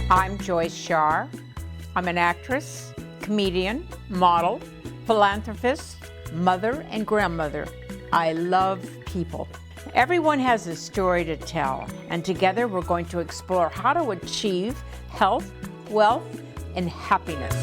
I'm Joyce Shaar. I'm an actress, comedian, model, philanthropist, mother, and grandmother. I love people. Everyone has a story to tell, and together we're going to explore how to achieve health, wealth, and happiness.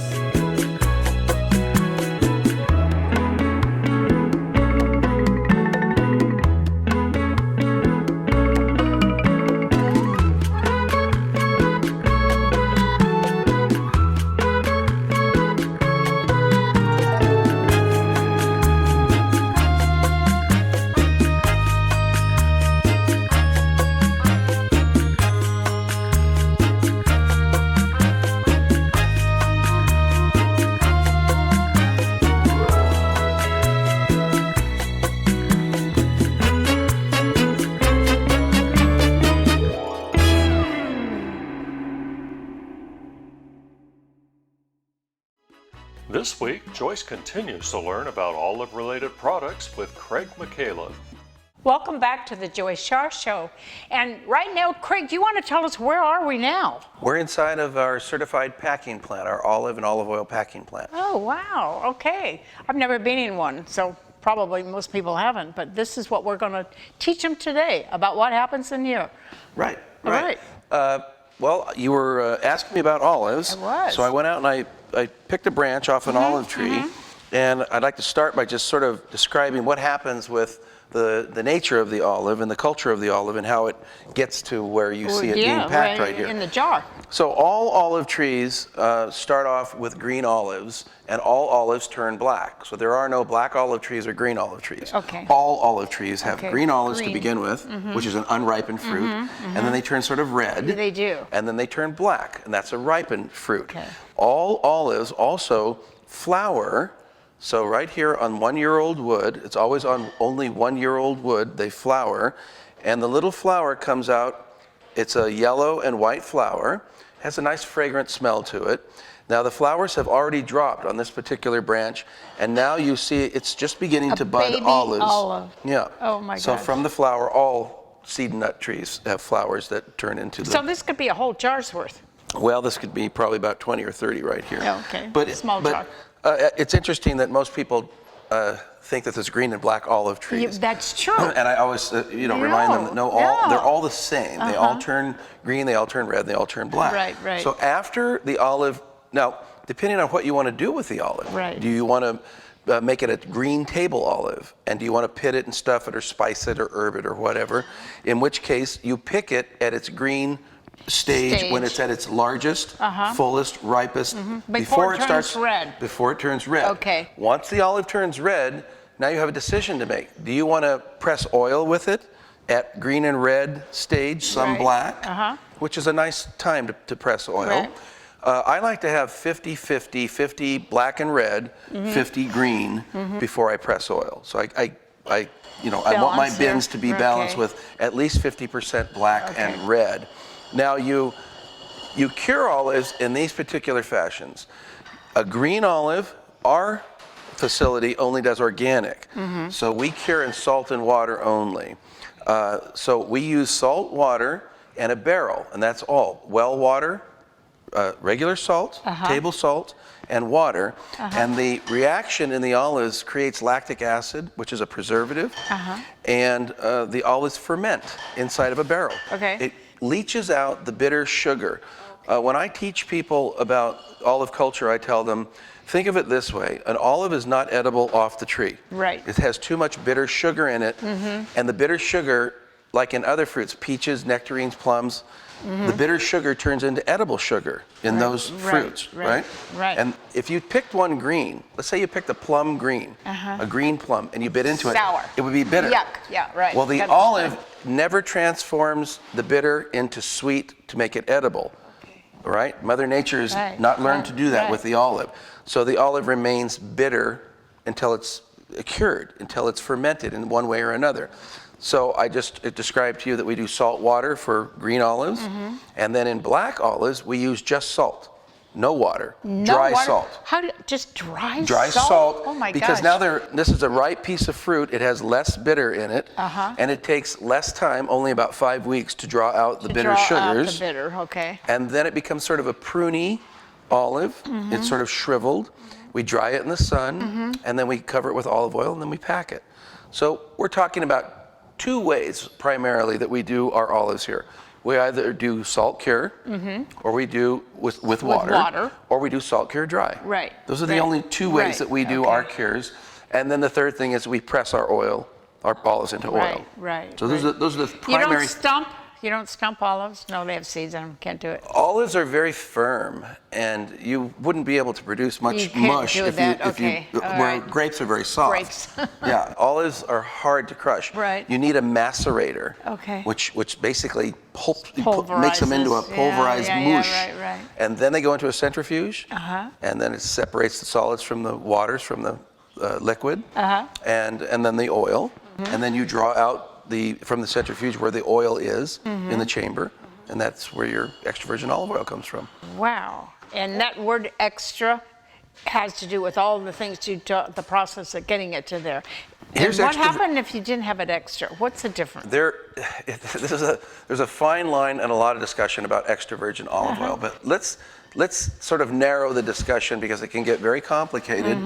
This week, Joyce continues to learn about olive-related products with Craig Michaela. Welcome back to the Joyce Shaar Show. And right now, Craig, do you want to tell us where are we now? We're inside of our certified packing plant, our olive and olive oil packing plant. Oh, wow. Okay. I've never been in one, so probably most people haven't. But this is what we're going to teach them today about what happens in here. Right. All right. Well, you were asking me about olives. I was. So I went out and I picked a branch off an olive tree. And I'd like to start by just sort of describing what happens with the nature of the olive and the culture of the olive and how it gets to where you see it being packed right here. In the jar. So all olive trees start off with green olives, and all olives turn black. So there are no black olive trees or green olive trees. Okay. All olive trees have green olives to begin with, which is an unripened fruit, and then they turn sort of red. They do. And then they turn black, and that's a ripened fruit. Okay. All olives also flower. So right here on 1-year-old wood, it's always on only 1-year-old wood, they flower, and the little flower comes out. It's a yellow and white flower, has a nice fragrant smell to it. Now the flowers have already dropped on this particular branch, and now you see it's just beginning to bud baby olives. olive. Yeah. Oh my gosh. So from the flower, all seed nut trees have flowers that turn into the... So this could be a whole jar's worth. Well, this could be probably about 20 or 30 right here. Oh, okay. But, Small jar. It's interesting that most people think that there's green and black olive trees. That's true. And I always, remind them that they're all the same. They all turn green, they all turn red, they all turn black. Right, right. So after the olive, now, depending on what you want to do with the olive, right. Do you want to make it a green table olive? And do you want to pit it and stuff it or spice it or herb it or whatever? In which case, you pick it at its green stage when it's at its largest, fullest, ripest, before it starts red. Before it turns red. Okay. Once the olive turns red, now you have a decision to make. Do you want to press oil with it at green and red stage, some black, which is a nice time to press oil. Right. I like to have 50-50, 50 black and red, 50 green before I press oil. So I want my bins to be balanced with at least 50% black and red. Now you cure olives in these particular fashions. A green olive, our facility only does organic. So we cure in salt and water only. So we use salt, water, and a barrel, and that's all. Well water, regular salt, table salt, and water. And the reaction in the olives creates lactic acid, which is a preservative, and the olives ferment inside of a barrel. Okay. It leaches out the bitter sugar. When I teach people about olive culture, I tell them, think of it this way. An olive is not edible off the tree. Right. It has too much bitter sugar in it, and the bitter sugar, like in other fruits, peaches, nectarines, plums, the bitter sugar turns into edible sugar in those fruits, right? Right. And if you picked one green, let's say you picked a plum green, a green plum, and you bit into Sour. it would be bitter. Yuck, yeah, right. Well, the olive never transforms the bitter into sweet to make it edible, right? Mother Nature has not learned to do that with the olive. So the olive remains bitter until it's cured, until it's fermented in one way or another. So I just described to you that we do salt water for green olives, and then in black olives we use just salt. no water, No dry water? salt. How do just dry Dry salt? salt, Oh my because gosh. now this is a ripe piece of fruit. It has less bitter in it, and it takes less time, only about 5 weeks, to draw out the bitter sugars. Out the bitter, okay. And then it becomes sort of a pruny olive. It's sort of shriveled. We dry it in the sun, and then we cover it with olive oil, and then we pack it. So we're talking about 2 ways primarily that we do our olives here. We either do salt cure, or we do with water, or we do salt cure dry. Right. Those are the only 2 ways that we do our cures. And then the third thing is we press our olives into oil. Right. So those are the primary. You don't stump olives? No, they have seeds in them. Can't do it. Olives are very firm, and you wouldn't be able to produce much mush where grapes are very soft. Grapes. Yeah, olives are hard to crush. Right. You need a macerator, which basically makes them into a pulverized mush. Right. And then they go into a centrifuge, and then it separates the solids from the waters, from the liquid, and then the oil, and then you draw out from the centrifuge where the oil is in the chamber, and that's where your extra virgin olive oil comes from. Wow. And that word extra has to do with all the things the process of getting it to there. And what happened if you didn't have it extra? What's the difference? There's a fine line and a lot of discussion about extra virgin olive oil, but let's sort of narrow the discussion because it can get very complicated,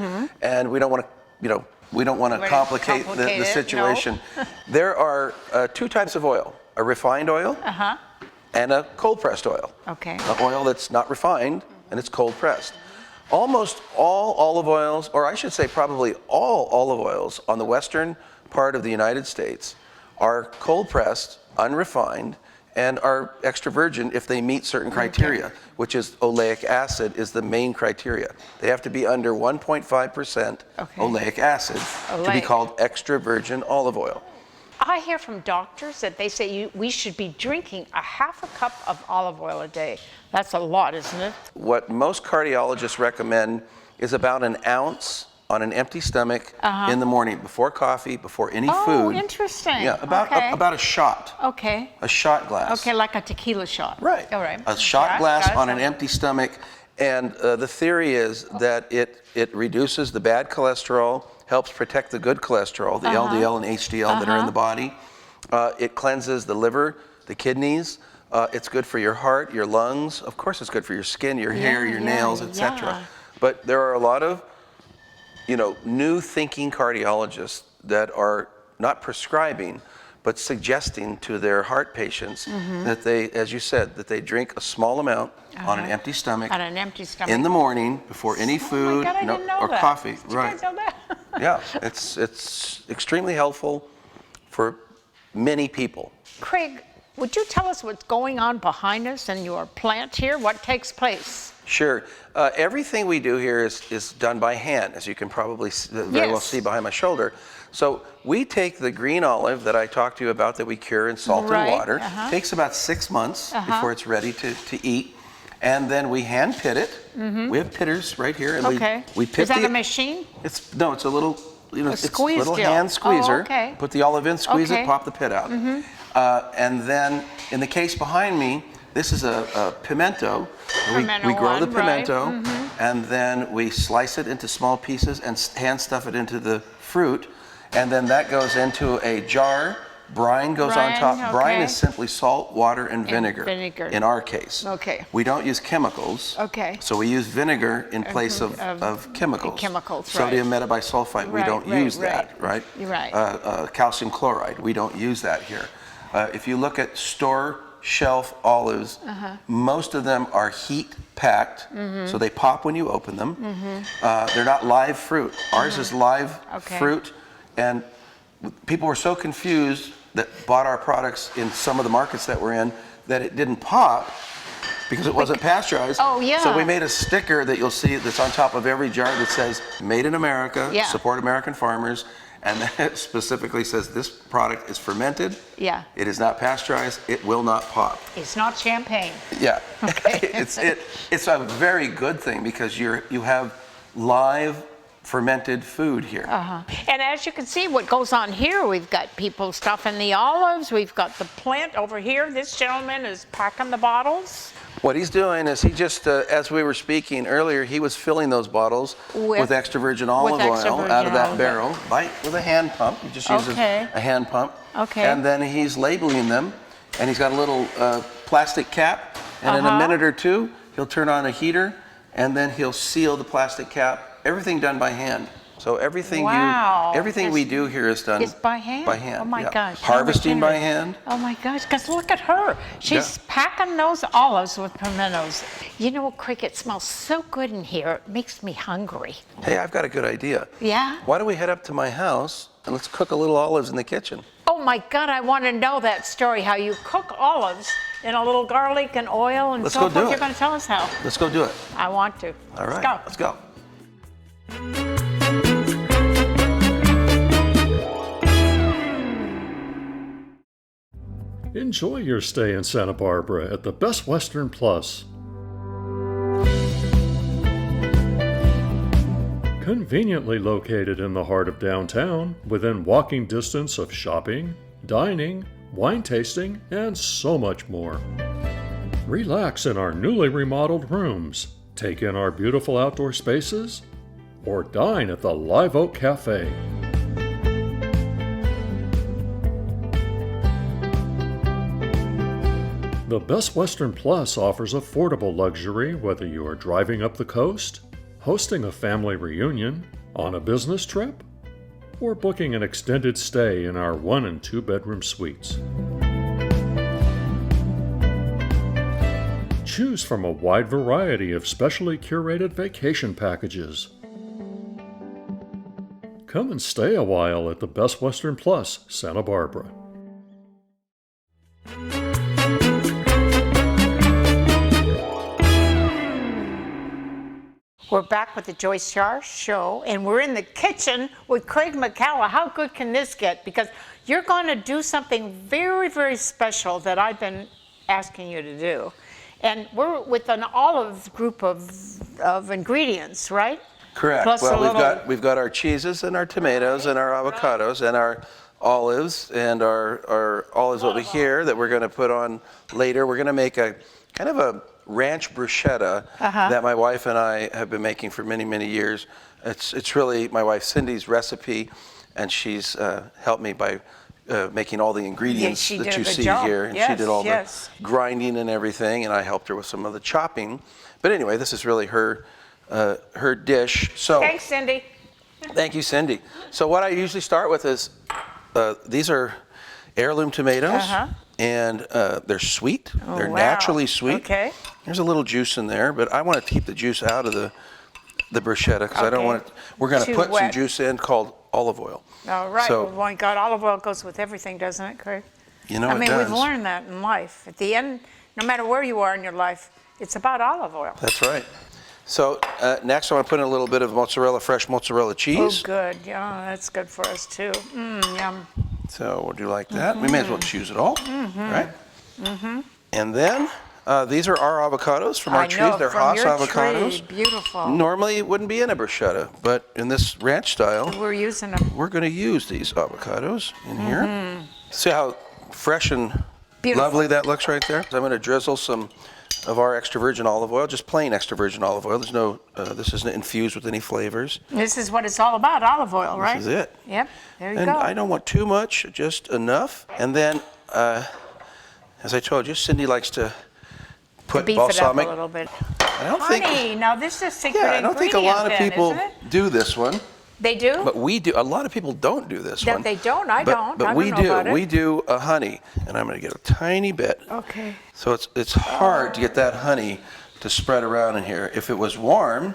and we don't want to complicate the situation. No. There are 2 types of oil: a refined oil and a cold pressed oil. Okay. An oil that's not refined and it's cold pressed. Almost all olive oils, or I should say probably all olive oils on the western part of the United States, are cold pressed, unrefined, and are extra virgin if they meet certain criteria, which is oleic acid is the main criteria. They have to be under 1.5% oleic acid to be called extra virgin olive oil. I hear from doctors that they say we should be drinking a half a cup of olive oil a day. That's a lot, isn't it? What most cardiologists recommend is about an ounce on an empty stomach in the morning, before coffee, before any food. Oh, interesting. Yeah, about a shot. Okay. A shot glass. Okay, like a tequila shot. Right. All right. A shot glass on an empty stomach, and the theory is that it reduces the bad cholesterol, helps protect the good cholesterol, the LDL and HDL that are in the body. It cleanses the liver, the kidneys. It's good for your heart, your lungs. Of course, it's good for your skin, your hair, your nails, etc. But there are a lot of new thinking cardiologists that are not prescribing, but suggesting to their heart patients that they, as you said, that they drink a small amount on an empty stomach. On an empty stomach. In the morning before any food or coffee. Right. Yeah, it's extremely helpful for many people. Craig, would you tell us what's going on behind us in your plant here? What takes place? Sure. Everything we do here is done by hand, as you can probably very well see behind my shoulder. So we take the green olive that I talked to you about that we cure in salt and water. Takes about 6 months before it's ready to eat. And then we hand pit it. We have pitters right here. And we pit is that a machine? It's a little, it's a little deal. hand squeezer. Oh, okay. Put the olive in, squeeze it, pop the pit out. And then in the case behind me, this is a pimento. We grow the pimento, and then we slice it into small pieces and hand stuff it into the fruit. And then that goes into a jar. Brine goes on top. Brine is simply salt, water, and vinegar. In our case. We don't use chemicals. So we use vinegar in place of chemicals. Sodium metabisulfite, we don't use that, right? Calcium chloride, we don't use that here. If you look at store shelf olives, most of them are heat packed, so they pop when you open them. They're not live fruit. Ours is live fruit, and people were so confused that bought our products in some of the markets that we're in that it didn't pop because it wasn't pasteurized. So we made a sticker that you'll see that's on top of every jar that says "Made in America, support American farmers." And then it specifically says this product is fermented. It is not pasteurized. It will not pop. It's not champagne. It's a very good thing because you have live fermented food here. And as you can see, what goes on here, we've got people stuffing the olives. We've got the plant over here. This gentleman is packing the bottles. What he's doing is he just, as we were speaking earlier, he was filling those bottles with extra virgin olive oil out of that barrel with a hand pump. He just uses a hand pump. Okay. And then he's labeling them, and he's got a little plastic cap, and in a minute or two, he'll turn on a heater, and then he'll seal the plastic cap. Everything done by hand. So everything we do here is done by hand. By hand. Oh my gosh. Harvesting by hand. Oh my gosh, because look at her. She's packing those olives with pimentos. You know, Craig, it smells so good in here. It makes me hungry. Hey, I've got a good idea. Yeah? Why don't we head up to my house and let's cook a little olives in the kitchen? Oh my God, I want to know that story, how you cook olives in a little garlic and oil and so forth. You're going to tell us how. Let's go do it. I want to. All right. Let's go. Let's go. Enjoy your stay in Santa Barbara at the Best Western Plus. Conveniently located in the heart of downtown, within walking distance of shopping, dining, wine tasting, and so much more. Relax in our newly remodeled rooms, take in our beautiful outdoor spaces, or dine at the Live Oak Cafe. The Best Western Plus offers affordable luxury whether you are driving up the coast, hosting a family reunion, on a business trip, or booking an extended stay in our 1 and 2 bedroom suites. Choose from a wide variety of specially curated vacation packages. Come and stay a while at the Best Western Plus, Santa Barbara. We're back with the Joyce Shaar Show, and we're in the kitchen with Craig McCalla. How good can this get? Because you're going to do something very, very special that I've been asking you to do. And we're with an olive group of ingredients, right? Correct. Plus we've got our cheeses and our tomatoes and our avocados and our olives and our olives over here that we're going to put on later. We're going to make a kind of a ranch bruschetta that my wife and I have been making for many, many years. It's really my wife Cindy's recipe, and she's helped me by making all the ingredients that you see here. And she did all the grinding and everything, and I helped her with some of the chopping. But anyway, this is really her dish. So thanks, Cindy. Thank you, Cindy. So what I usually start with is these are heirloom tomatoes. And they're sweet. They're naturally sweet. Okay. There's a little juice in there, but I want to keep the juice out of the bruschetta because I don't want it. We're going to put some juice in called olive oil. All right. So, well, my God, olive oil goes with everything, doesn't it, Craig? You know, I mean, it does. we've learned that in life. At the end, no matter where you are in your life, it's about olive oil. That's right. So next, I want to put in a little bit of fresh mozzarella cheese. Oh, good. Yeah, that's good for us too. Yum. So we'll do like that. We may as well just use it all, right? And then these are our avocados from our trees. They're Haas avocados. Tree. Beautiful. Normally it wouldn't be in a bruschetta, but in this ranch style, we're using them. We're going to use these avocados in here. See how fresh and lovely that looks right there? I'm going to drizzle some of our extra virgin olive oil, just plain extra virgin olive oil. There's no, this isn't infused with any flavors. This is what it's all about, olive oil, right? This is it. Yep, there you and go. I don't want too much, just enough. And then, as I told you, Cindy likes to put balsamic. It up a little bit. I don't think. Now this is secret ingredient. I don't think a lot of people do this one. They do? But we do. A lot of people don't do this one. They don't? I don't. But I we don't know do. about it. We do a honey, and I'm going to get a tiny bit. Okay. So it's hard to get that honey to spread around in here. If it was warm,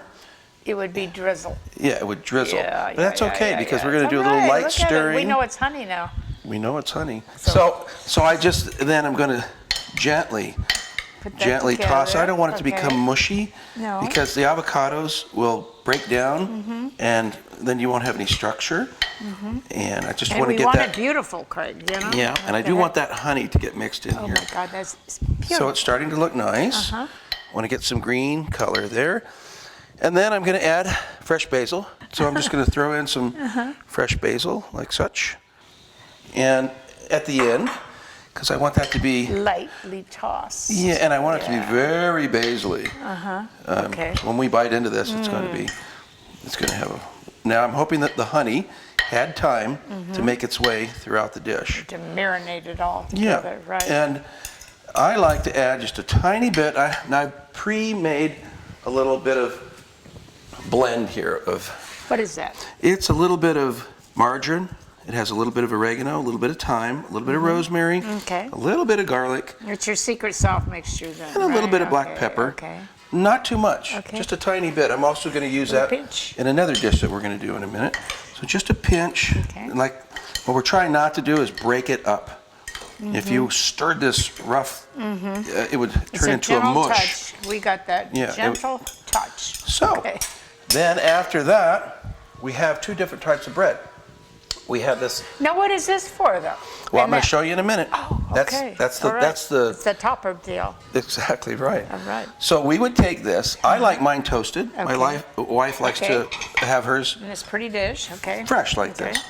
it would be drizzle. Yeah, it would drizzle. But that's okay because we're going to do a little light stirring. We know it's honey now. We know it's honey. So I just then I'm going to gently toss it. I don't want it to become mushy because the avocados will break down and then you won't have any structure. And I just want to get that. We want it beautiful, Craig. You know? Yeah, and I do want that honey to get mixed in here. Oh my God, that's beautiful. So it's starting to look nice. Want to get some green color there. And then I'm going to add fresh basil. So I'm just going to throw in some fresh basil like such. And at the end, because I want that to be lightly tossed. Yeah, and I want it to be very basil-y. Okay. So when we bite into this, it's going to have a. Now I'm hoping that the honey had time to make its way throughout the dish. To marinate it all together, right? And I like to add just a tiny bit. I've pre-made a little bit of blend here of. What is that? It's a little bit of margarine. It has a little bit of oregano, a little bit of thyme, a little bit of rosemary, a little bit of garlic. It's your secret sauce mixture then, and a little bit of black pepper. Okay. Not too much, just a tiny bit. I'm also going to use that in another dish that we're going to do in a minute. So just a pinch. And like what we're trying not to do is break it up. If you stirred this rough, it would turn into a mush. Touch. We got that gentle touch. So then after that, we have two different types of bread. We have this. Now, what is this for, though? Well, I'm going to show you in a minute. Oh, okay. That's the. It's the topper deal. Exactly right. All right. So we would take this. I like mine toasted. My wife likes to have hers. In this pretty dish, fresh like this.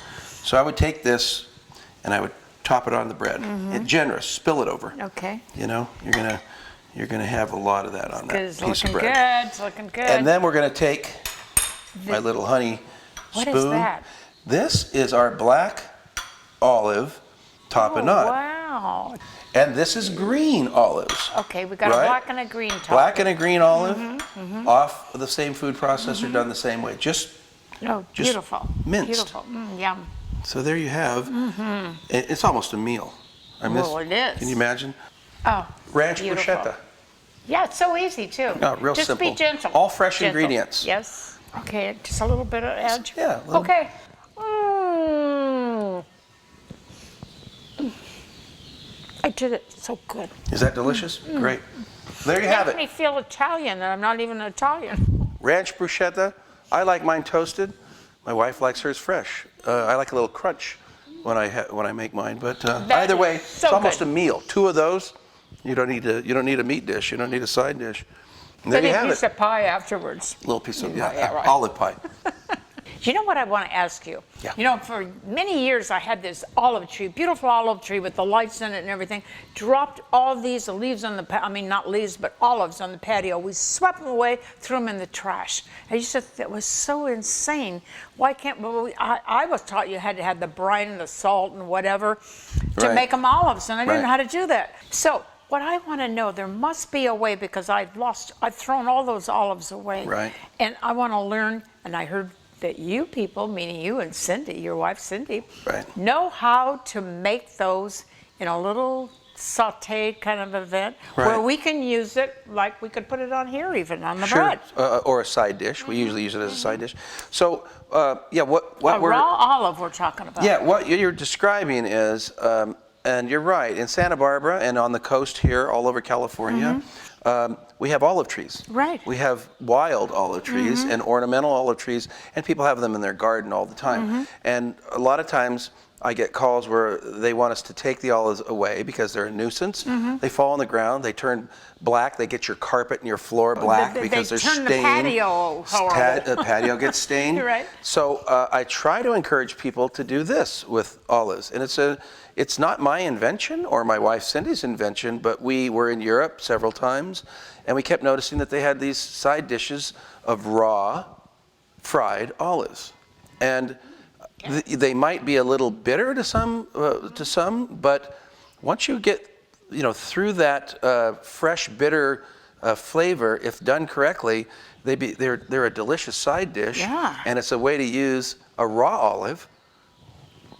So I would take this, and I would top it on the bread. Generous. Spill it over. Okay. You know, you're gonna have a lot of that on that piece of bread. It's looking good. And then we're gonna take my little honey spoon. What is that? This is our black olive tapenade. Wow. And this is green olives. Okay, we got a black and a green top. Black and a green olive, off of the same food processor, done the same way. Just beautiful. Minced. Beautiful. Yum. So there you have. It's almost a meal. Well, it is. Can you imagine? Oh, Ranch bruschetta. Yeah, it's so easy too. No, real just simple. Just be gentle. All fresh ingredients. Yes. Okay, just a little bit of edge. Yeah. Okay. I did it so good. Is that delicious? Great. There you have it. Makes me feel Italian, and I'm not even Italian. Ranch bruschetta. I like mine toasted. My wife likes hers fresh. I like a little crunch when I make mine. But either way, it's almost a meal. Two of those. You don't need a meat dish. You don't need a side dish. And there you have it. A piece of pie afterwards. A little piece of olive pie. You know what I want to ask you? Yeah. You know, for many years I had this olive tree, beautiful olive tree with the lights in it and everything. Dropped all these leaves on the, not leaves, but olives on the patio. We swept them away, threw them in the trash. I used to think that was so insane. Why can't, I was taught you had to have the brine and the salt and whatever to make them olives, and I didn't know how to do that. So what I want to know, there must be a way, because I've thrown all those olives away. Right. And I want to learn, and I heard that you people, meaning you and Cindy, your wife Cindy, know how to make those in a little sauteed kind of event where we can use it, like we could put it on here even, on the bread. Or a side dish. We usually use it as a side dish. So, what we're... raw olive we're talking about. Yeah, what you're describing is, and you're right, in Santa Barbara and on the coast here, all over California, we have olive trees. Right. We have wild olive trees and ornamental olive trees, and people have them in their garden all the time. And a lot of times I get calls where they want us to take the olives away because they're a nuisance. They fall on the ground, they turn black, they get your carpet and your floor black because they're stained. They turn the patio horrible. The patio gets stained. You're right. So I try to encourage people to do this with olives, and it's not my invention or my wife Cindy's invention, but we were in Europe several times, and we kept noticing that they had these side dishes of raw, fried olives, and they might be a little bitter to some, but once you get through that fresh, bitter flavor, if done correctly, they're a delicious side dish, and it's a way to use a raw olive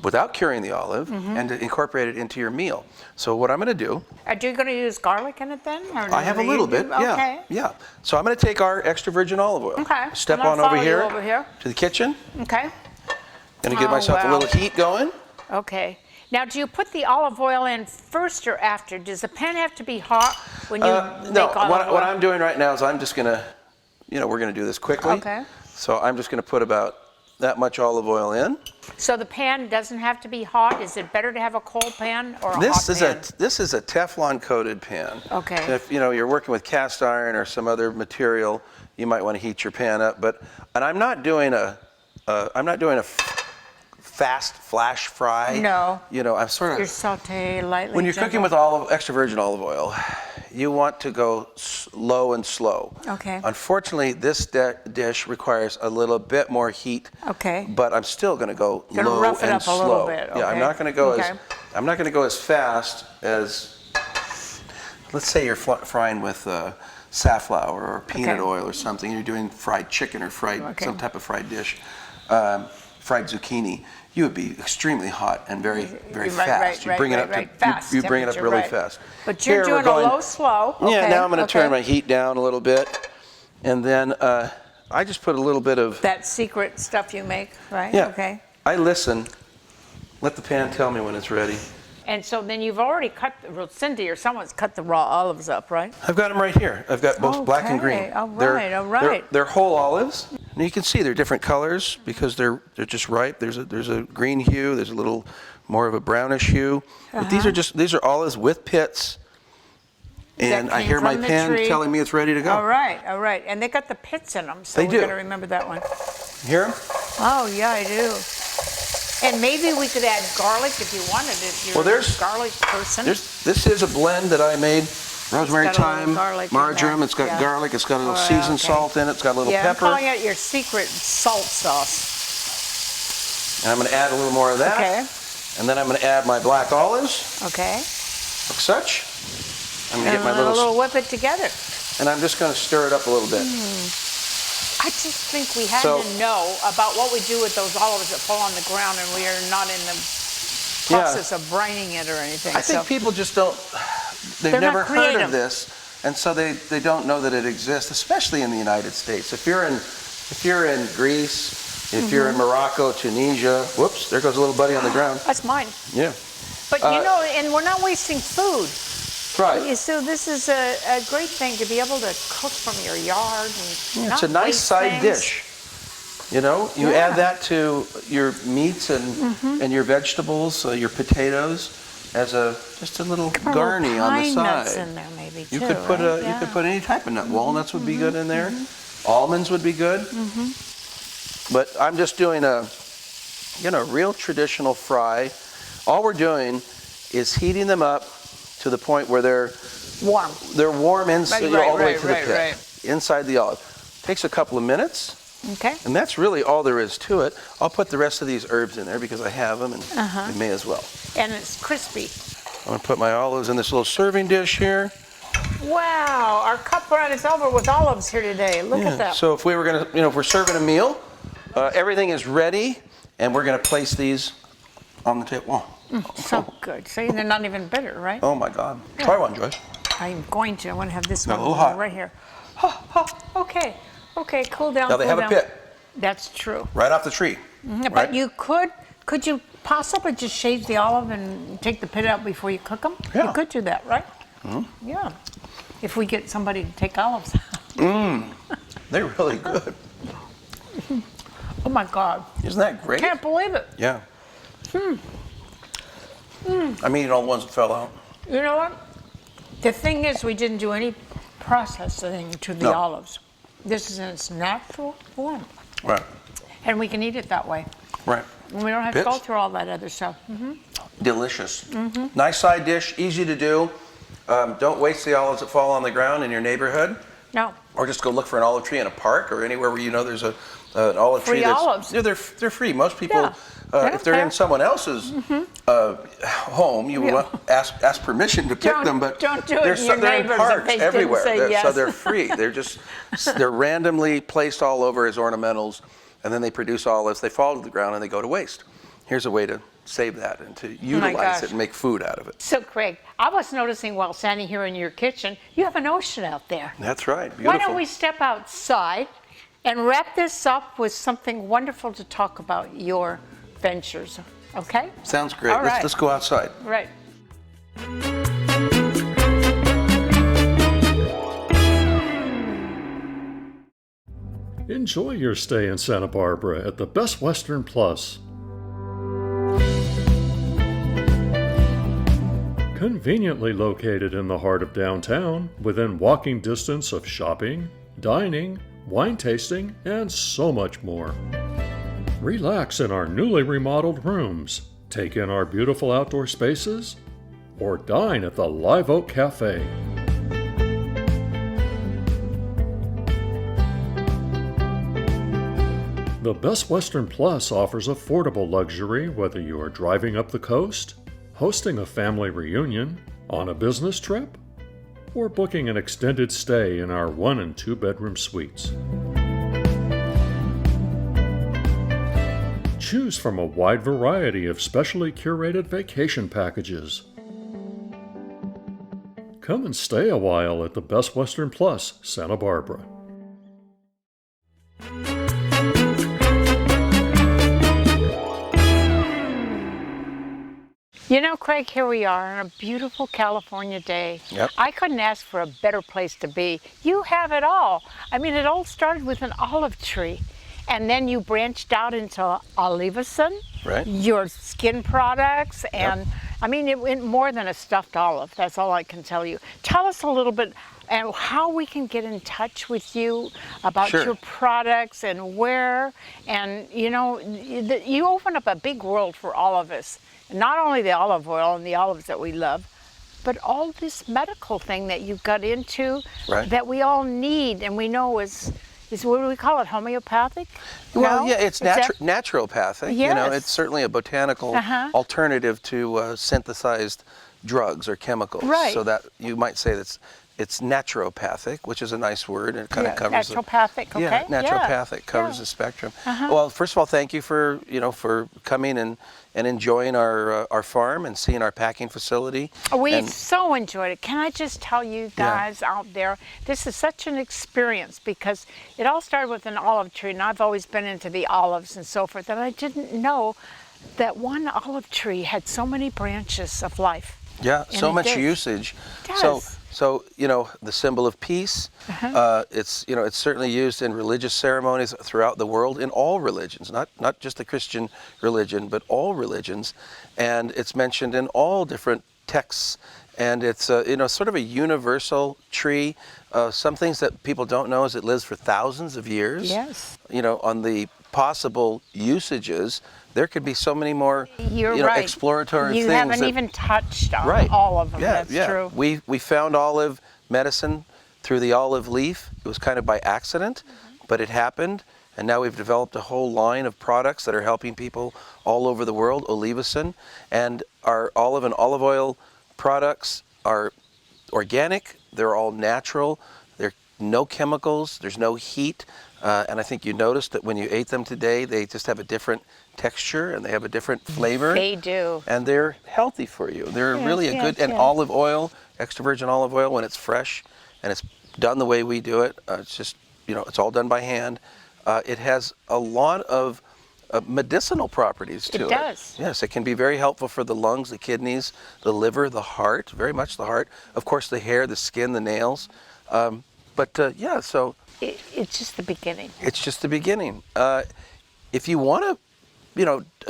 without curing the olive and to incorporate it into your meal. So what I'm going to do... Are you going to use garlic in it then? Or I have a little bit, yeah. So I'm going to take our extra virgin olive oil. Okay. Step on over here to the kitchen. Okay. Going to get myself a little heat going. Okay. Now, do you put the olive oil in first or after? Does the pan have to be hot when you make olive oil? What I'm doing right now is I'm just going to, we're going to do this quickly. Okay. So I'm just going to put about that much olive oil in. So the pan doesn't have to be hot? Is it better to have a cold pan or a hot pan? This is a Teflon coated pan. Okay. If you're working with cast iron or some other material, you might want to heat your pan up. And I'm not doing a fast flash fry. No. You know, I'm sort You of. saute lightly. When you're gentle. cooking with extra virgin olive oil, you want to go low and slow. Okay. Unfortunately, this dish requires a little bit more heat. Okay. But I'm still going to go Gonna low rough it and up a slow. little bit, Yeah, I'm okay. not going to go Okay. I'm not going to go as fast as. Let's say you're frying with safflower or peanut Okay. oil or something. You're doing fried chicken or some type of fried dish, fried zucchini. You would be extremely hot and very fast. You bring it up fast. you bring it up really right. fast. But you're Here we're doing a going- low, slow. Okay. Yeah, now I'm going to okay. turn my heat down a little bit, and then I just put a little bit of. That secret stuff you make, right? Yeah. Okay. I listen. Let the pan tell me when it's ready. And so then you've already cut, Cindy or someone's cut the raw olives up, right? I've got them right here. I've got both black and green. All right, all right. They're whole olives. And you can see they're different colors because they're just ripe. There's a green hue. There's a little more of a brownish hue. But these are olives with pits. And I hear my pan telling me it's ready to go. All right. And they got the pits in them, so They we do. got to remember that one. Hear them? Oh, yeah, I do. And maybe we could add garlic if you wanted it. You're a garlic person. This is a blend that I made. Rosemary, It's got a little thyme, garlic in marjoram. there. It's got Yeah. garlic. It's got a little Oh, seasoned okay. salt in it. It's got a little I'm pepper. calling it your secret salt sauce. And I'm going to add a little more of that. Okay. And then I'm going to add my black olives, Okay. like such. I'm going to get my And a little, little whip it together. and I'm just going to stir it up a little bit. I just think we had So- to know about what we do with those olives that fall on the ground, and we are not in the process of brining it or anything. I think people just don't, they've They're not never heard creative. of this, and so they don't know that it exists, especially in the United States. If you're in Greece, if you're in Morocco, Tunisia, whoops, there goes a little buddy on the ground. That's mine. Yeah. But you know, and we're not wasting food. Right. So this is a great thing to be able to cook from your yard and not It's a nice waste side things. dish. You know, you add that to your meats and your vegetables, your potatoes, as just a little garni on the Pine side. nuts in there maybe too. You could put right? you could put any type of nut. Walnuts would be good in there. Almonds would be good. But I'm just doing a real traditional fry. All we're doing is heating them up to the point where they're warm. They're warm inside, Right, all the way right, to the right, pit, right. inside the olive. Takes a couple of minutes. Okay. And that's really all there is to it. I'll put the rest of these herbs in there because I have them, and we may as well. And it's crispy. I'm going to put my olives in this little serving dish here. Wow, our cup run is over with olives here today. Look at that. So if we were going to, if we're serving a meal, everything is ready, and we're going to place these on the table. So good. See, they're not even bitter, right? Oh my God. Try one, Joyce. I'm going to. I want to have this Got one a little hot. right here. Okay. Okay, cool down. Now they cool have a down. pit That's true. right off the tree. But right? you could you possibly just shave the olive and take the pit out before you cook them? Yeah. You could do that, right? Yeah. If we get somebody to take olives out. They're really good. Oh my God. Isn't that great? Can't believe it. Yeah. I'm eating all the ones that fell out. You know what? The thing is, we didn't do any processing to the No. olives. This is in its natural form. Right. And we can eat it that way. Right. And we don't have to go Pits? through all that other stuff. Delicious. Nice side dish, easy to do. Don't waste the olives that fall on the ground in your neighborhood, No. or just go look for an olive tree in a park or anywhere where you know there's an olive Free tree. That's, olives. Yeah, they're free. Most people, Yeah. Yeah, if they're yeah. in someone else's home, you would ask permission to pick them. But don't do it they're, to your they're in neighbors if parks they didn't everywhere, say so yes. they're free. They're randomly placed all over as ornamentals, and then they produce olives. They fall to the ground and they go to waste. Here's a way to save that and to utilize gosh. it and make food out of it. So, Craig, I was noticing while standing here in your kitchen, you have an ocean out there. That's right. Beautiful. Why don't we step outside and wrap this up with something wonderful to talk about your ventures, okay? Sounds great. All right. Let's go outside. Right. Enjoy your stay in Santa Barbara at the Best Western Plus. Conveniently located in the heart of downtown, within walking distance of shopping, dining, wine tasting, and so much more. Relax in our newly remodeled rooms, take in our beautiful outdoor spaces, or dine at the Live Oak Cafe. The Best Western Plus offers affordable luxury whether you are driving up the coast, hosting a family reunion, on a business trip, or booking an extended stay in our 1- and 2-bedroom suites. Choose from a wide variety of specially curated vacation packages. Come and stay a while at the Best Western Plus, Santa Barbara. You know, Craig, here we are on a beautiful California day. Yep. I couldn't ask for a better place to be. You have it all. I mean, it all started with an olive tree, and then you branched out into olivicin, Right. your skin products, and Yep. I mean, it went more than a stuffed olive. That's all I can tell you. Tell us a little bit and how we can get in touch with you about Sure. your products and where, and you know, you open up a big world for all of us. Not only the olive oil and the olives that we love, but all this medical thing that you've got into Right. that we all need and we know is what do we call it, homeopathic? Well, No? yeah, it's Is that- naturopathic. You know, Yes. it's certainly a botanical alternative to synthesized drugs or chemicals. Right. So that you might say it's naturopathic, which is a nice word, and it kind of covers naturopathic, okay? Yeah, naturopathic covers Yeah. the spectrum. Well, first of all, thank you for coming and enjoying our farm and seeing our packing facility. We And- so enjoyed it. Can I just tell you guys out there, this is such an experience because it all started with an olive tree, and I've always been into the olives and so forth, and I didn't know that one olive tree had so many branches of life. Yeah, And so it much does. usage. It So, does. so the symbol of peace. It's it's certainly used in religious ceremonies throughout the world, in all religions, not just the Christian religion, but all religions, and it's mentioned in all different texts. And it's sort of a universal tree. Some things that people don't know is it lives for thousands of years. Yes. On the possible usages, there could be so many more You're right. exploratory you things. haven't that- even touched on Right. all of them. Yeah, That's true. We found olive medicine through the olive leaf. It was kind of by accident, but it happened. And now we've developed a whole line of products that are helping people all over the world, olivicin. And our olive and olive oil products are organic. They're all natural. They're no chemicals. There's no heat. And I think you noticed that when you ate them today, they just have a different texture and they have a different flavor. They do. And they're healthy for you. They're Yes, really a good, yes, and yes. olive oil, extra virgin olive oil, when it's fresh and it's done the way we do it, it's just, it's all done by hand. It has a lot of medicinal properties to it. It does. Yes, it can be very helpful for the lungs, the kidneys, the liver, the heart, very much the heart. Of course, the hair, the skin, the nails. So It's just the beginning. it's just the beginning. If you want to,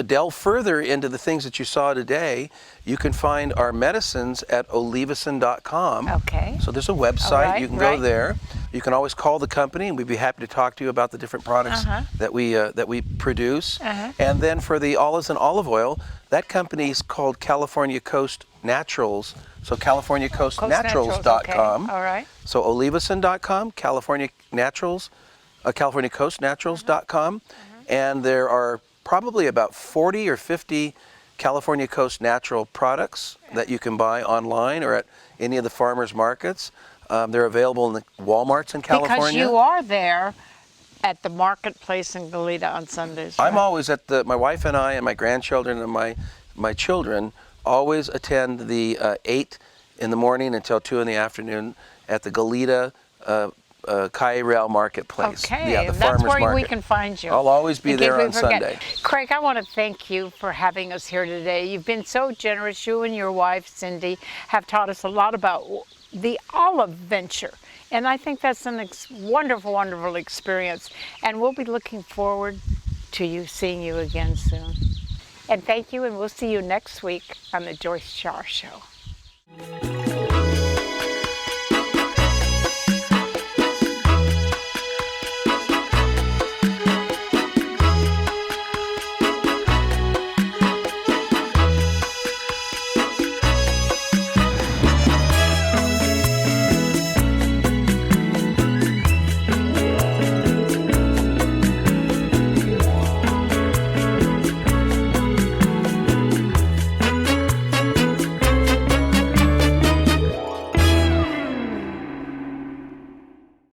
delve further into the things that you saw today, you can find our medicines at olivicin.com. Okay. So there's a website. All right, You can go right. there. You can always call the company, and we'd be happy to talk to you about the different products that we produce. And then for the olives and olive oil, that company is called California Coast Naturals. So CaliforniaCoastNaturals.com. Okay. All right. So olivicin.com, California Naturals, CaliforniaCoastNaturals.com, and there are probably about 40 or 50 California Coast Natural products that you can buy online or at any of the farmers markets. They're available in the Walmarts in California. Because you are there at the marketplace in Goleta on Sundays. I'm right? always my wife and I and my grandchildren and my children always attend the 8 in the morning until 2 in the afternoon at the Goleta Cairel Marketplace. Okay, Yeah, the that's farmers where market. we can find you. I'll always be in case there we on forget. Sunday. Craig, I want to thank you for having us here today. You've been so generous. You and your wife, Cindy, have taught us a lot about the olive venture. And I think that's a wonderful, wonderful experience. And we'll be looking forward to seeing you again soon. And thank you, and we'll see you next week on the Joyce Shaar Show.